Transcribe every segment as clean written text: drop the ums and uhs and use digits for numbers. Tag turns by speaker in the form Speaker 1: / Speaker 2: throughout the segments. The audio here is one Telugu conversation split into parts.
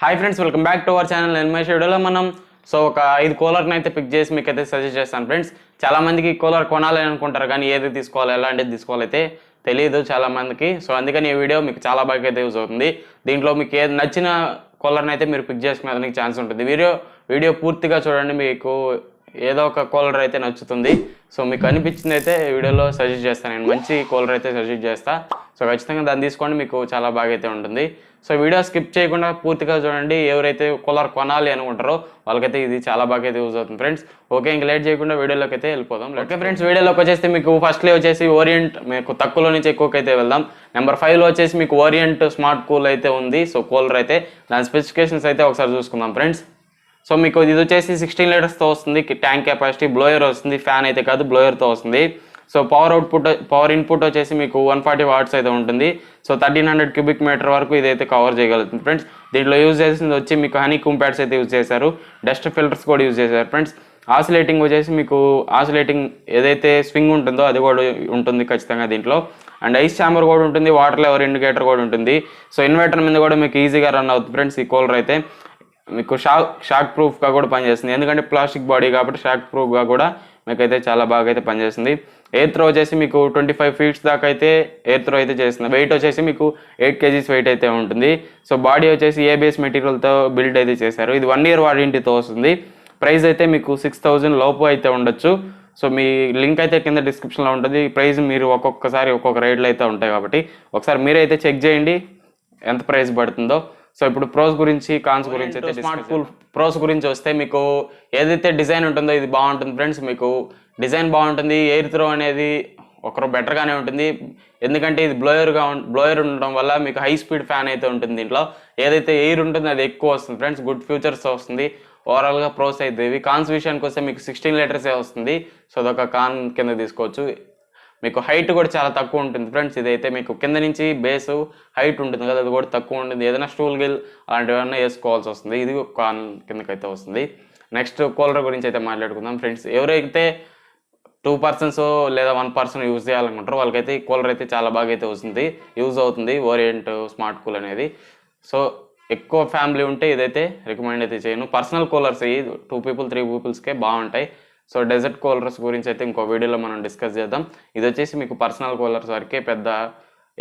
Speaker 1: Hi friends, welcome back to our channel. నేను మహేష్. వీడియోలో మనం ఒక 5 కూలర్ని అయితే పిక్ చేసి మీకు అయితే సజెస్ట్ చేస్తాను ఫ్రెండ్స్. చాలా మందికి కూలర్ కొనాలి అనుకుంటారు కానీ ఏది తీసుకోవాలి, ఎలాంటిది తీసుకోవాలైతే తెలియదు చాలా మందికి. సో అందుకని ఈ వీడియో మీకు చాలా బాగా అయితే యూజ్ అవుతుంది. దీంట్లో మీకు ఏది నచ్చిన కూలర్ని అయితే మీరు పిక్ చేసుకునేదానికి ఛాన్స్ ఉంటుంది. వీడియో పూర్తిగా చూడండి, మీకు ఏదో ఒక కూలర్ అయితే నచ్చుతుంది. సో మీకు అనిపించింది అయితే వీడియోలో సజెస్ట్ చేస్తాను. నేను మంచి కూలర్ అయితే సజెస్ట్ చేస్తాను. సో ఖచ్చితంగా దాన్ని తీసుకోండి, మీకు చాలా బాగా అయితే ఉంటుంది. సో వీడియో స్కిప్ చేయకుండా పూర్తిగా చూడండి. ఎవరైతే కూలర్ కొనాలి అనుకుంటారో వాళ్ళకైతే ఇది చాలా బాగా అయితే యూజ్ అవుతుంది ఫ్రెండ్స్. ఓకే, ఇంక లేట్ చేయకుండా వీడియోలోకి అయితే వెళ్ళిపోదాం. ఓకే ఫ్రెండ్స్, వీడియోలోకి వచ్చేసి మీకు ఫస్ట్లీ వచ్చేసి ఓరియంట్, మీకు తక్కువలో నుంచి ఎక్కువకైతే వెళ్దాం. నెంబర్ 5లో వచ్చేసి మీకు ఓరియంట్ స్మార్ట్ కూల్ అయితే ఉంది. సో కూలర్ అయితే దాని స్పెసిఫికేషన్స్ అయితే ఒకసారి చూసుకుందాం ఫ్రెండ్స్. సో మీకు ఇది వచ్చేసి 16 లీటర్స్తో వస్తుంది. ట్యాంక్ కెపాసిటీ, బ్లోయర్ వస్తుంది, ఫ్యాన్ అయితే కాదు బ్లోయర్తో వస్తుంది. సో పవర్ ఇన్పుట్ వచ్చేసి మీకు 140 వాట్స్ అయితే ఉంటుంది. సో 1300 క్యూబిక్ మీటర్ వరకు ఇదైతే కవర్ చేయగలుగుతుంది ఫ్రెండ్స్. దీంట్లో యూజ్ చేసింది వచ్చి మీకు హనీ కూమ్ ప్యాడ్స్ అయితే యూజ్ చేశారు, డస్ట్ ఫిల్టర్స్ కూడా యూజ్ చేశారు ఫ్రెండ్స్. ఆసిలేటింగ్ వచ్చేసి మీకు ఆసిలేటింగ్ ఏదైతే స్వింగ్ ఉంటుందో అది కూడా ఉంటుంది ఖచ్చితంగా దీంట్లో. అండ్ ఐస్ ఛాంబర్ కూడా ఉంటుంది, వాటర్ లెవెల్ ఇండికేటర్ కూడా ఉంటుంది. సో ఇన్వర్టర్ మీద కూడా మీకు ఈజీగా రన్ అవుతుంది ఫ్రెండ్స్. ఈ కూలర్ అయితే మీకు షాక్ ప్రూఫ్గా కూడా పనిచేస్తుంది, ఎందుకంటే ప్లాస్టిక్ బాడీ కాబట్టి షాక్ ప్రూఫ్గా కూడా మీకైతే చాలా బాగా అయితే పనిచేస్తుంది. ఎయిర్ త్రో వచ్చేసి మీకు 25 ఫీట్స్ దాకా అయితే ఎయిర్ త్రో అయితే చేస్తుంది. వెయిట్ వచ్చేసి మీకు 8 kgs వెయిట్ అయితే ఉంటుంది. సో బాడీ వచ్చేసి ఏబిఎస్ మెటీరియల్తో బిల్డ్ అయితే చేశారు. ఇది 1 year వారంటీతో వస్తుంది. ప్రైస్ అయితే మీకు 6000 లోపు అయితే ఉండొచ్చు. సో మీ లింక్ అయితే కింద డిస్క్రిప్షన్లో ఉంటుంది. ప్రైస్ మీరు ఒక్కొక్కసారి ఒక్కొక్క రేట్లు అయితే ఉంటాయి కాబట్టి ఒకసారి మీరైతే చెక్ చేయండి ఎంత ప్రైస్ పడుతుందో. సో ఇప్పుడు ప్రోస్ గురించి, కాన్స్ గురించి అయితే స్మార్ట్ కూల్ ప్రోస్ గురించి వస్తే మీకు ఏదైతే డిజైన్ ఉంటుందో ఇది బాగుంటుంది ఫ్రెండ్స్. మీకు డిజైన్ బాగుంటుంది. ఎయిర్ త్రో అనేది ఒకరు బెటర్గానే ఉంటుంది, ఎందుకంటే ఇది బ్లోయర్ ఉండడం వల్ల మీకు హై స్పీడ్ ఫ్యాన్ అయితే ఉంటుంది. దీంట్లో ఏదైతే ఎయిర్ ఉంటుందో అది ఎక్కువ వస్తుంది ఫ్రెండ్స్, గుడ్ ఫ్యూచర్స్ వస్తుంది. ఓవరాల్గా ప్రోస్ అయితే ఇవి. కాన్స్ విషయానికి వస్తే మీకు 16 లీటర్సే వస్తుంది. సో అదొక కాన్ కింద తీసుకోవచ్చు. మీకు హైట్ కూడా చాలా తక్కువ ఉంటుంది ఫ్రెండ్స్. ఇదైతే మీకు కింద నుంచి బేస్ హైట్ ఉంటుంది కదా, అది కూడా తక్కువ ఉంటుంది. ఏదైనా స్టూల్ గిల్ అలాంటివన్నీ వేసుకోవాల్సి వస్తుంది. ఇది కాన్ కిందకైతే వస్తుంది. నెక్స్ట్ కూలర్ గురించి అయితే మాట్లాడుకుందాం ఫ్రెండ్స్. ఎవరైతే 2 persons లేదా 1 person యూజ్ చేయాలనుకుంటారో వాళ్ళకైతే ఈ కూలర్ అయితే చాలా బాగా అయితే యూజ్ అవుతుంది ఓరియంట్ స్మార్ట్ కూల్ అనేది. సో ఎక్కువ ఫ్యామిలీ ఉంటే ఇదైతే రికమెండ్ అయితే చేయను. పర్సనల్ కూలర్స్ 2 people 3 peopleస్కే బాగుంటాయి. సో డెజర్ట్ కూలర్స్ గురించి అయితే ఇంకో వీడియోలో మనం డిస్కస్ చేద్దాం. ఇది వచ్చేసి మీకు పర్సనల్ కూలర్స్ వరకే, పెద్ద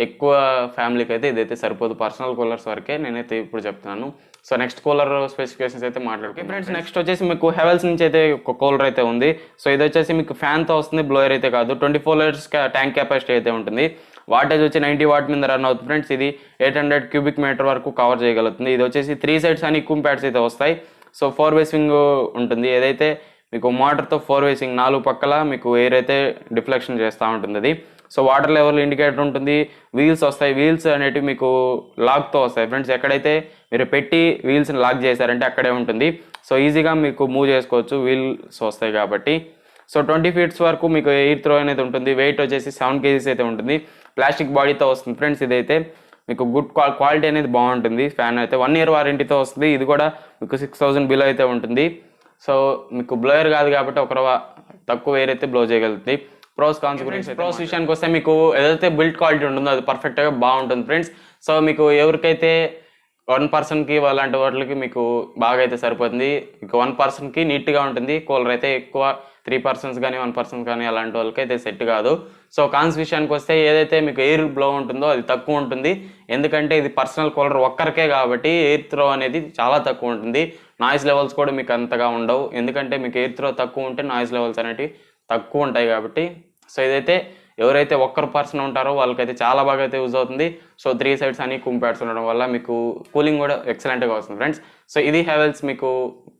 Speaker 1: ఎక్కువ ఫ్యామిలీకి అయితే ఇదైతే సరిపోదు. పర్సనల్ కూలర్స్ వరకే నేనైతే ఇప్పుడు చెప్తున్నాను. సో నెక్స్ట్ కూలర్ స్పెసిఫికేషన్స్ అయితే మాట్లాడుకుంటాం ఫ్రెండ్స్. నెక్స్ట్ వచ్చేసి మీకు హెవెల్స్ నుంచి అయితే ఒక కూలర్ అయితే ఉంది. సో ఇది వచ్చేసి మీకు ఫ్యాన్తో వస్తుంది, బ్లోయర్ అయితే కాదు. 24 liters ట్యాంక్ కెపాసిటీ అయితే ఉంటుంది. వాటేజ్ వచ్చి 90 watt మీద రన్ అవుతుంది ఫ్రెండ్స్. ఇది 800 క్యూబిక్ మీటర్ వరకు కవర్ చేయగలుగుతుంది. ఇది వచ్చేసి 3 sides అని కూమ్ ప్యాడ్స్ అయితే వస్తాయి. సో 4-way swing ఉంటుంది. ఏదైతే మీకు మోటార్తో 4-way swing 4 పక్కల మీకు ఎయిర్ అయితే డిఫ్లెక్షన్ చేస్తూ ఉంటుంది అది. సో వాటర్ లెవెల్ ఇండికేటర్ ఉంటుంది. వీల్స్ వస్తాయి. వీల్స్ అనేటివి మీకు లాక్తో వస్తాయి ఫ్రెండ్స్. ఎక్కడైతే మీరు పెట్టి వీల్స్ని లాక్ చేశారంటే అక్కడే ఉంటుంది. సో ఈజీగా మీకు మూవ్ చేసుకోవచ్చు, వీల్స్ వస్తాయి కాబట్టి. సో 20 feet వరకు మీకు ఎయిర్ త్రో అనేది ఉంటుంది. వెయిట్ వచ్చేసి 7 kgs అయితే ఉంటుంది. ప్లాస్టిక్ బాడీతో వస్తుంది ఫ్రెండ్స్. ఇదైతే మీకు గుడ్ క్వాలిటీ అనేది బాగుంటుంది. ఫ్యాన్ అయితే 1 year వారంటీతో వస్తుంది. ఇది కూడా మీకు 6000 బిలో అయితే ఉంటుంది. సో మీకు బ్లోయర్ కాదు కాబట్టి తక్కువ ఎయిర్ అయితే బ్లో చేయగలుగుతుంది. ప్రోస్ కాన్స్ గురించి, ప్రోస్ విషయానికి వస్తే మీకు ఏదైతే బిల్డ్ క్వాలిటీ ఉంటుందో అది పర్ఫెక్ట్గా బాగుంటుంది ఫ్రెండ్స్. సో మీకు ఎవరికైతే 1 personకి అలాంటి వాటికి మీకు బాగా అయితే సరిపోతుంది. మీకు 1 personకి నీట్గా ఉంటుంది. కూలర్ అయితే ఎక్కువ 3 persons కానీ 1 person కానీ అలాంటి వాళ్ళకి అయితే సెట్ కాదు. సో కాన్స్ విషయానికి వస్తే ఏదైతే మీకు ఎయిర్ బ్లో ఉంటుందో అది తక్కువ ఉంటుంది, ఎందుకంటే ఇది పర్సనల్ కూలర్ ఒక్కరికే కాబట్టి ఎయిర్ త్రో అనేది చాలా తక్కువ ఉంటుంది. నాయిస్ లెవెల్స్ కూడా మీకు అంతగా ఉండవు, ఎందుకంటే మీకు ఎయిర్ త్రో తక్కువ ఉంటే నాయిస్ లెవెల్స్ అనేవి తక్కువ ఉంటాయి కాబట్టి. సో ఇదైతే ఎవరైతే ఒక్కరు పర్సన్ ఉంటారో వాళ్ళకైతే చాలా బాగా అయితే యూజ్ అవుతుంది. సో 3 sides అని కూమ్ ప్యాడ్స్ ఉండడం వల్ల మీకు కూలింగ్ కూడా ఎక్సలెంట్గా వస్తుంది ఫ్రెండ్స్. సో ఇది హెవెల్స్ మీకు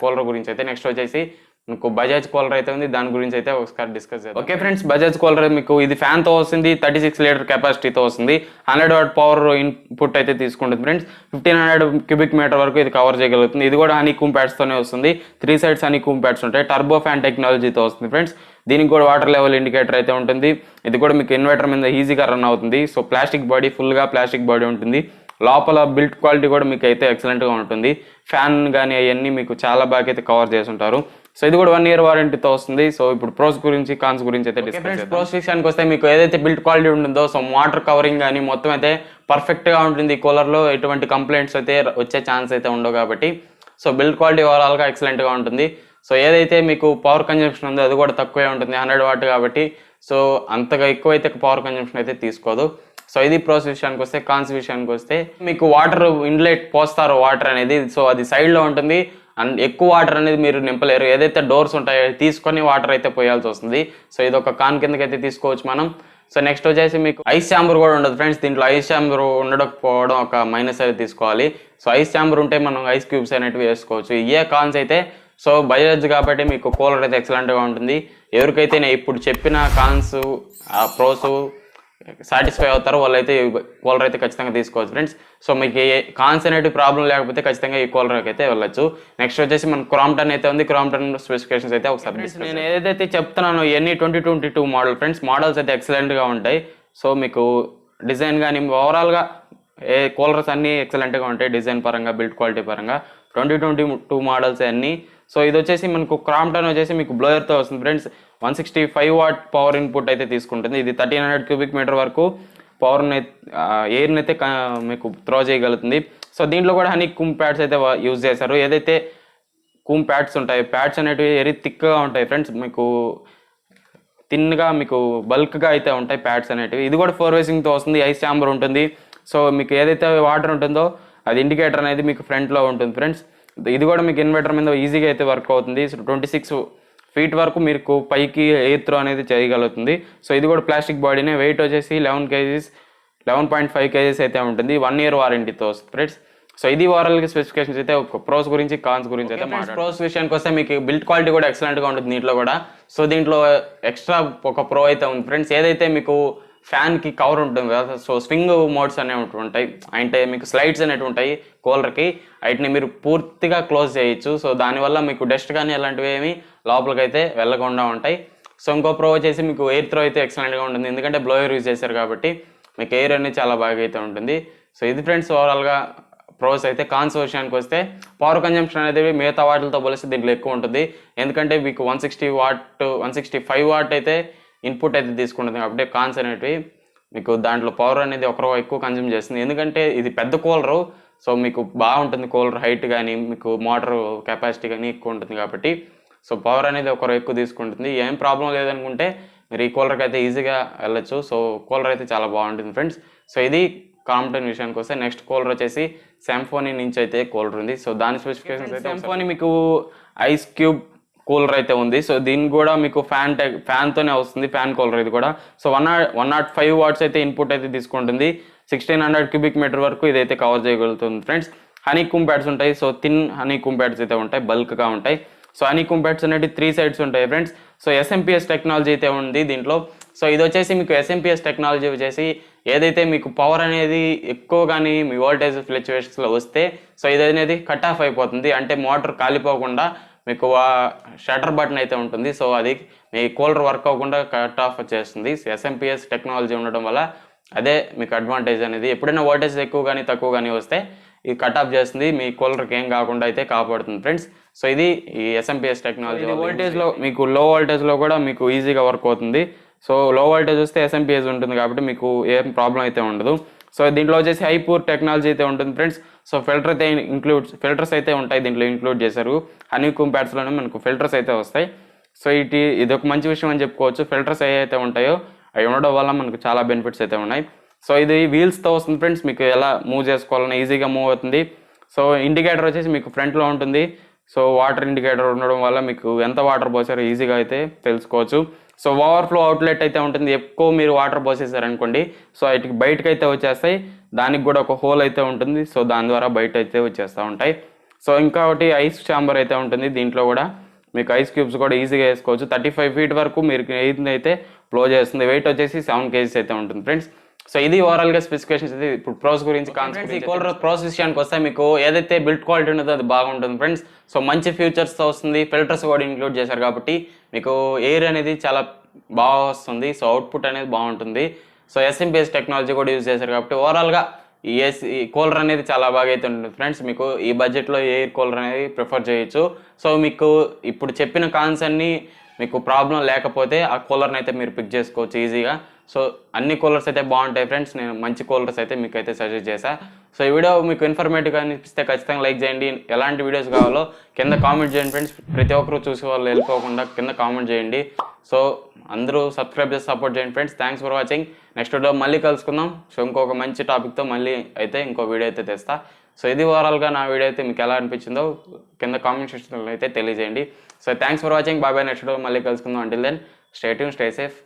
Speaker 1: కూలర్ గురించి అయితే. నెక్స్ట్ వచ్చేసి మీకు బజాజ్ కూలర్ అయితే ఉంది, దాని గురించి అయితే ఒకసారి డిస్కస్ చేద్దాం. ఓకే ఫ్రెండ్స్, బజాజ్ కూలర్ మీకు ఇది ఫ్యాన్తో వస్తుంది, 36 liter కెపాసిటీతో వస్తుంది, 100 watt పవర్ ఇన్పుట్ అయితే తీసుకుంటుంది ఫ్రెండ్స్. 1500 క్యూబిక్ మీటర్ వరకు ఇది కవర్ చేయగలుగుతుంది. ఇది కూడా హనీ కూమ్ ప్యాడ్స్తోనే వస్తుంది. 3 sides హనీ కూమ్ ప్యాడ్స్ ఉంటాయి. టర్బో ఫ్యాన్ టెక్నాలజీతో వస్తుంది ఫ్రెండ్స్. దీనికి కూడా వాటర్ లెవెల్ ఇండికేటర్ అయితే ఉంటుంది. ఇది కూడా మీకు ఇన్వర్టర్ మీద ఈజీగా రన్ అవుతుంది. సో ప్లాస్టిక్ బాడీ, ఫుల్గా ప్లాస్టిక్ బాడీ ఉంటుంది. లోపల బిల్డ్ క్వాలిటీ కూడా మీకు అయితే ఎక్సలెంట్గా ఉంటుంది. ఫ్యాన్ కానీ అవన్నీ మీకు చాలా బాగా అయితే కవర్ చేసి ఉంటారు. సో ఇది కూడా 1 year వారంటీతో వస్తుంది. సో ఇప్పుడు ప్రోస్ గురించి కాన్స్ గురించి అయితే డిస్కస్ చేద్దాం. ప్రోస్ విషయానికి వస్తే మీకు ఏదైతే బిల్డ్ క్వాలిటీ ఉంటుందో సో వాటర్ కవరింగ్ కానీ మొత్తం అయితే పర్ఫెక్ట్గా ఉంటుంది. కూలర్లో ఎటువంటి కంప్లైంట్స్ అయితే వచ్చే ఛాన్స్ అయితే ఉండవు కాబట్టి సో బిల్డ్ క్వాలిటీ ఓవరాల్గా ఎక్సలెంట్గా ఉంటుంది. సో ఏదైతే మీకు పవర్ కన్జంప్షన్ ఉందో అది కూడా తక్కువే ఉంటుంది, 100 watt కాబట్టి సో అంతగా ఎక్కువ అయితే పవర్ కన్జంప్షన్ అయితే తీసుకోదు. సో ఇది ప్రోస్ విషయానికి వస్తే. కాన్స్ విషయానికి వస్తే మీకు వాటర్ ఇన్లెట్ పోస్తారు వాటర్ అనేది, సో అది సైడ్లో ఉంటుంది అండ్ ఎక్కువ వాటర్ అనేది మీరు నింపలేరు. ఏదైతే డోర్స్ ఉంటాయో తీసుకొని వాటర్ అయితే పోయాల్సి వస్తుంది. సో ఇది ఒక కాన్ కిందకైతే తీసుకోవచ్చు మనం. సో నెక్స్ట్ వచ్చేసి మీకు ఐస్ ఛాంబర్ కూడా ఉండదు ఫ్రెండ్స్. దీంట్లో ఐస్ ఛాంబర్ ఉండకపోవడం ఒక మైనస్ అయితే తీసుకోవాలి. సో ఐస్ ఛాంబర్ ఉంటే మనం ఐస్ క్యూబ్స్ అనేటివి వేసుకోవచ్చు. ఇయే కాన్స్ అయితే సో బజాజ్ కాబట్టి మీకు కూలర్ అయితే ఎక్సలెంట్గా ఉంటుంది. ఎవరికైతే నేను ఇప్పుడు చెప్పిన కాన్స్ ప్రోస్ సాటిస్ఫై అవుతారో వాళ్ళైతే కూలర్ అయితే ఖచ్చితంగా తీసుకోవచ్చు ఫ్రెండ్స్. సో మీకు ఏ కాన్స్ అనేటివి ప్రాబ్లం లేకపోతే ఖచ్చితంగా ఈ కూలర్కి అయితే వెళ్ళచ్చు. నెక్స్ట్ వచ్చేసి మన క్రాంప్టన్ అయితే ఉంది. క్రాంప్టన్ స్పెసిఫికేషన్స్ అయితే ఒకసారి నేను ఏదైతే చెప్తున్నానో ఇవన్నీ 2022 మోడల్ ఫ్రెండ్స్. మోడల్స్ అయితే ఎక్సలెంట్గా ఉంటాయి. సో మీకు డిజైన్ కానీ ఓవరాల్గా ఏ కూలర్స్ అన్నీ ఎక్సలెంట్గా ఉంటాయి డిజైన్ పరంగా, బిల్డ్ క్వాలిటీ పరంగా. 2022 మోడల్స్ అన్నీ. సో ఇది వచ్చేసి మనకు క్రాంప్టన్ వచ్చేసి మీకు బ్లోయర్తో వస్తుంది ఫ్రెండ్స్. 165 watt పవర్ ఇన్పుట్ అయితే తీసుకుంటుంది. ఇది 1300 cubic meter వరకు పవర్ని ఎయిర్ని అయితే మీకు త్రో చేయగలుగుతుంది. సో దీంట్లో కూడా హనీ కూమ్ ప్యాడ్స్ అయితే యూజ్ చేశారు. ఏదైతే కూమ్ ప్యాడ్స్ ఉంటాయి, ప్యాడ్స్ అనేటివి వెరీ థిక్గా ఉంటాయి ఫ్రెండ్స్. మీకు థిన్గా మీకు బల్క్గా అయితే ఉంటాయి ప్యాడ్స్ అనేటివి. ఇది కూడా 4 వేసింగ్తో వస్తుంది. ఐస్ ఛాంబర్ ఉంటుంది. సో మీకు ఏదైతే వాటర్ ఉంటుందో అది ఇండికేటర్ అనేది మీకు ఫ్రంట్లో ఉంటుంది ఫ్రెండ్స్. ఇది కూడా మీకు ఇన్వర్టర్ మీద ఈజీగా అయితే వర్క్ అవుతుంది. సో 26 feet వరకు మీకు పైకి ఎయిర్ త్రో అనేది చేయగలుగుతుంది. సో ఇది కూడా ప్లాస్టిక్ బాడీనే. వెయిట్ వచ్చేసి 11.5 kgs అయితే ఉంటుంది. 1 year వారంటీతో వస్తుంది ఫ్రెండ్స్. సో ఇది ఓవరాల్గా స్పెసిఫికేషన్స్ అయితే ఒక ప్రోస్ గురించి కాన్స్ గురించి అయితే ప్రోస్ విషయానికి వస్తే మీకు బిల్డ్ క్వాలిటీ కూడా ఎక్సలెంట్గా ఉంటుంది దీంట్లో కూడా. సో దీంట్లో ఎక్స్ట్రా ఒక ప్రో అయితే ఉంది ఫ్రెండ్స్. ఏదైతే మీకు ఫ్యాన్కి కవర్ ఉంటుంది కదా, సో స్వింగ్ మోడ్స్ అనేవి ఉంటాయి, అంటే మీకు స్లైడ్స్ అనేవి ఉంటాయి కూలర్కి, వాటిని మీరు పూర్తిగా క్లోజ్ చేయొచ్చు. సో దానివల్ల మీకు డస్ట్ కానీ అలాంటివి ఏమి లోపలికి అయితే వెళ్ళకుండా ఉంటాయి. సో ఇంకో ప్రో వచ్చేసి మీకు ఎయిర్ త్రో అయితే ఎక్సలెంట్గా ఉంటుంది. ఎందుకంటే బ్లోయర్ యూజ్ చేశారు కాబట్టి మీకు ఎయిర్ అనేది చాలా బాగా అయితే ఉంటుంది. సో ఇది ఫ్రెండ్స్ ఓవరాల్గా ప్రోస్ అయితే. కాన్స్ విషయానికి వస్తే పవర్ కన్జంప్షన్ అనేది మిగతా వాటితో పోలిస్తే దీంట్లో ఎక్కువ ఉంటుంది. ఎందుకంటే మీకు 165 watt అయితే ఇన్పుట్ అయితే తీసుకుంటుంది కాబట్టి కాన్స్ అనేటివి మీకు దాంట్లో పవర్ అనేది ఒకరో ఎక్కువ కన్జ్యూమ్ చేస్తుంది. ఎందుకంటే ఇది పెద్ద కూలరు, సో మీకు బాగుంటుంది కూలర్ హైట్ కానీ మీకు మోటార్ కెపాసిటీ కానీ ఎక్కువ ఉంటుంది కాబట్టి సో పవర్ అనేది ఒకరు ఎక్కువ తీసుకుంటుంది. ఏం ప్రాబ్లం లేదనుకుంటే మీరు ఈ కూలర్కి అయితే ఈజీగా వెళ్ళచ్చు. సో కూలర్ అయితే చాలా బాగుంటుంది ఫ్రెండ్స్. సో ఇది క్రాంప్టన్ విషయానికి వస్తే. నెక్స్ట్ కూలర్ వచ్చేసి సింఫోనీ నుంచి అయితే కూలర్ ఉంది. సో దాని స్పెసిఫికేషన్స్ అయితే సింఫోనీ మీకు ఐస్ క్యూబ్ కూలర్ అయితే ఉంది. సో దీనికి కూడా మీకు ఫ్యాన్తోనే వస్తుంది, ఫ్యాన్ కూలర్ ఇది కూడా. సో 105 watts అయితే ఇన్పుట్ అయితే తీసుకుంటుంది. 1600 cubic meter వరకు ఇదైతే కవర్ చేయగలుగుతుంది ఫ్రెండ్స్. హనీ కూమ్ ప్యాడ్స్ ఉంటాయి. So thin honeycomb pads అయితే ఉంటాయి, బల్క్గా ఉంటాయి. సో హనీ కూమ్ ప్యాడ్స్ అనేవి 3 sides ఉంటాయి ఫ్రెండ్స్. సో SMPS టెక్నాలజీ అయితే ఉంది దీంట్లో. సో ఇది వచ్చేసి మీకు SMPS టెక్నాలజీ వచ్చేసి ఏదైతే మీకు పవర్ అనేది ఎక్కువ కానీ మీ వోల్టేజ్ ఫ్లక్చువేషన్స్లో వస్తే సో ఇది అనేది కట్ ఆఫ్ అయిపోతుంది. అంటే మోటార్ కాలిపోకుండా మీకు షటర్ బటన్ అయితే ఉంటుంది. సో అది మీ కూలర్ వర్క్ అవ్వకుండా కట్ ఆఫ్ చేస్తుంది. SMPS టెక్నాలజీ ఉండడం వల్ల అదే మీకు అడ్వాంటేజ్ అనేది. ఎప్పుడైనా వోల్టేజ్ ఎక్కువ కానీ తక్కువ కానీ వస్తే ఇది కట్ ఆఫ్ చేస్తుంది, మీ కూలర్కి ఏం కాకుండా అయితే కాపాడుతుంది ఫ్రెండ్స్. సో ఇది ఈ SMPS టెక్నాలజీ. వోల్టేజ్లో మీకు లో వోల్టేజ్లో కూడా మీకు ఈజీగా వర్క్ అవుతుంది. సో లో వోల్టేజ్ వస్తే SMPS ఉంటుంది కాబట్టి మీకు ఏం ప్రాబ్లం అయితే ఉండదు. సో దీంట్లో వచ్చేసి హై పూర్ టెక్నాలజీ అయితే ఉంటుంది ఫ్రెండ్స్. సో ఫిల్టర్స్ అయితే ఉంటాయి దీంట్లో ఇంక్లూడ్ చేశారు. హనీ కూమ్ ప్యాడ్స్లోనే మనకు ఫిల్టర్స్ అయితే వస్తాయి. సో ఇది ఒక మంచి విషయం అని చెప్పుకోవచ్చు. ఫిల్టర్స్ ఏవైతే ఉంటాయో అవి ఉండడం వల్ల మనకు చాలా బెనిఫిట్స్ అయితే ఉన్నాయి. సో ఇది వీల్స్తో వస్తుంది ఫ్రెండ్స్. మీకు ఎలా మూవ్ చేసుకోవాలన్నా ఈజీగా మూవ్ అవుతుంది. సో ఇండికేటర్ వచ్చేసి మీకు ఫ్రంట్లో ఉంటుంది. సో వాటర్ ఇండికేటర్ ఉండడం వల్ల మీకు ఎంత వాటర్ పోసారో ఈజీగా అయితే తెలుసుకోవచ్చు. సో ఓవర్ఫ్లో అవుట్లెట్ అయితే ఉంటుంది. ఎక్కువ మీరు వాటర్ పోసేసారనుకోండి సో వాటికి బయటకు అయితే వచ్చేస్తాయి. దానికి కూడా ఒక హోల్ అయితే ఉంటుంది. సో దాని ద్వారా బయట అయితే వచ్చేస్తూ ఉంటాయి. సో ఇంకొకటి ఐస్ ఛాంబర్ అయితే ఉంటుంది. దీంట్లో కూడా మీకు ఐస్ క్యూబ్స్ కూడా ఈజీగా వేసుకోవచ్చు. 35 feet వరకు మీరు అయితే ఫ్లో చేస్తుంది. వెయిట్ వచ్చేసి 7 kgs అయితే ఉంటుంది ఫ్రెండ్స్. సో ఇది ఓవరాల్గా స్పెసిఫికేషన్స్ అయితే. ఇప్పుడు ప్రోస్ గురించి కాన్స్ ఈ కూలర్ ప్రోస్ విషయానికి వస్తే మీకు ఏదైతే బిల్డ్ క్వాలిటీ ఉంటుందో అది బాగుంటుంది ఫ్రెండ్స్. సో మంచి ఫ్యూచర్స్తో వస్తుంది. ఫిల్టర్స్ కూడా ఇంక్లూడ్ చేశారు కాబట్టి మీకు ఎయిర్ అనేది చాలా బాగా వస్తుంది. సో అవుట్పుట్ అనేది బాగుంటుంది. సో SMPS టెక్నాలజీ కూడా యూజ్ చేశారు కాబట్టి ఓవరాల్గా ఈ ఏసీ కూలర్ అనేది చాలా బాగా అయితే ఉంటుంది ఫ్రెండ్స్. మీకు ఈ బడ్జెట్లో ఎయిర్ కూలర్ అనేది ప్రిఫర్ చేయొచ్చు. సో మీకు ఇప్పుడు చెప్పిన కాన్స్ అన్నీ మీకు ప్రాబ్లం లేకపోతే ఆ కూలర్ని అయితే మీరు పిక్ చేసుకోవచ్చు ఈజీగా. సో అన్ని కూలర్స్ అయితే బాగుంటాయి ఫ్రెండ్స్. నేను మంచి కూలర్స్ అయితే మీకు అయితే సజెస్ట్ చేశాను. సో ఈ వీడియో మీకు ఇన్ఫర్మేటివ్గా అనిపిస్తే ఖచ్చితంగా లైక్ చేయండి. ఎలాంటి వీడియోస్ కావాలో కింద కామెంట్ చేయండి ఫ్రెండ్స్. ప్రతి ఒక్కరు చూసే వాళ్ళు వెళ్ళిపోకుండా కింద కామెంట్ చేయండి. సో అందరూ సబ్స్క్రైబ్ చేసి సపోర్ట్ చేయండి friends. Thanks for watching. Next video మళ్ళీ కలుసుకుందాం. సో ఇంకొక మంచి టాపిక్తో మళ్ళీ అయితే ఇంకో వీడియో అయితే తెస్తా. సో ఇది ఓవరాల్గా నా వీడియో అయితే మీకు ఎలా అనిపించిందో కింద కామెంట్ సెక్షన్లో అయితే తెలియజేయండి. So thanks for watching. Bye bye. Next video మళ్ళీ కలుసుకుందాం. Until then stay tune, stay safe.